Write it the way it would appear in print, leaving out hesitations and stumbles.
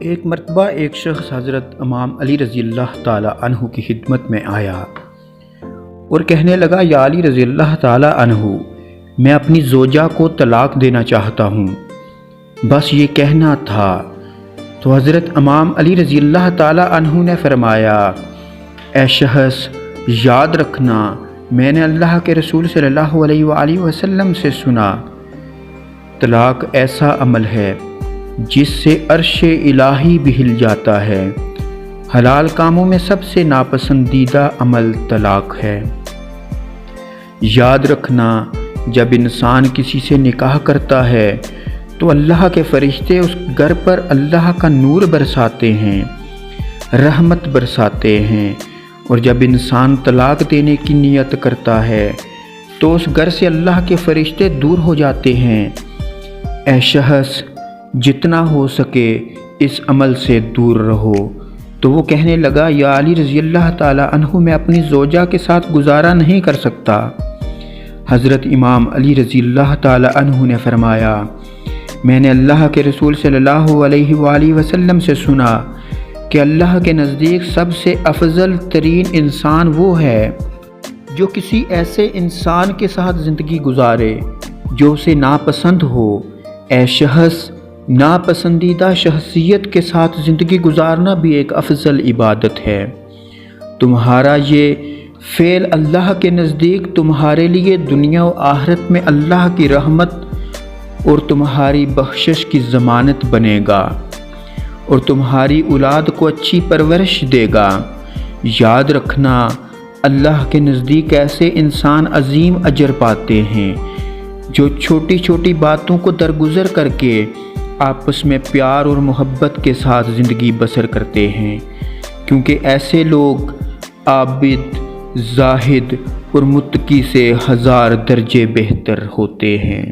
ایک مرتبہ ایک شخص حضرت امام علی رضی اللہ تعالیٰ عنہ کی خدمت میں آیا اور کہنے لگا، یا علی رضی اللہ تعالیٰ عنہ، میں اپنی زوجہ کو طلاق دینا چاہتا ہوں، بس یہ کہنا تھا۔ تو حضرت امام علی رضی اللہ تعالیٰ عنہ نے فرمایا، اے شخص، یاد رکھنا، میں نے اللہ کے رسول صلی اللہ علیہ وآلہ وسلم سے سنا، طلاق ایسا عمل ہے جس سے عرش الہی بھی ہل جاتا ہے۔ حلال کاموں میں سب سے ناپسندیدہ عمل طلاق ہے۔ یاد رکھنا، جب انسان کسی سے نکاح کرتا ہے تو اللہ کے فرشتے اس گھر پر اللہ کا نور برساتے ہیں، رحمت برساتے ہیں، اور جب انسان طلاق دینے کی نیت کرتا ہے تو اس گھر سے اللہ کے فرشتے دور ہو جاتے ہیں۔ اے شخص، جتنا ہو سکے اس عمل سے دور رہو۔ تو وہ کہنے لگا، یا علی رضی اللہ تعالیٰ عنہ، میں اپنی زوجہ کے ساتھ گزارا نہیں کر سکتا۔ حضرت امام علی رضی اللہ تعالیٰ عنہ نے فرمایا، میں نے اللہ کے رسول صلی اللہ علیہ وآلہ وسلم سے سنا کہ اللہ کے نزدیک سب سے افضل ترین انسان وہ ہے جو کسی ایسے انسان کے ساتھ زندگی گزارے جو اسے ناپسند ہو۔ اے شخص، ناپسندیدہ شخصیت کے ساتھ زندگی گزارنا بھی ایک افضل عبادت ہے۔ تمہارا یہ فعل اللہ کے نزدیک تمہارے لیے دنیا و آخرت میں اللہ کی رحمت اور تمہاری بخشش کی ضمانت بنے گا، اور تمہاری اولاد کو اچھی پرورش دے گا۔ یاد رکھنا، اللہ کے نزدیک ایسے انسان عظیم اجر پاتے ہیں جو چھوٹی چھوٹی باتوں کو درگزر کر کے آپس میں پیار اور محبت کے ساتھ زندگی بسر کرتے ہیں، کیونکہ ایسے لوگ عابد، زاہد اور متقی سے 1000 درجے بہتر ہوتے ہیں۔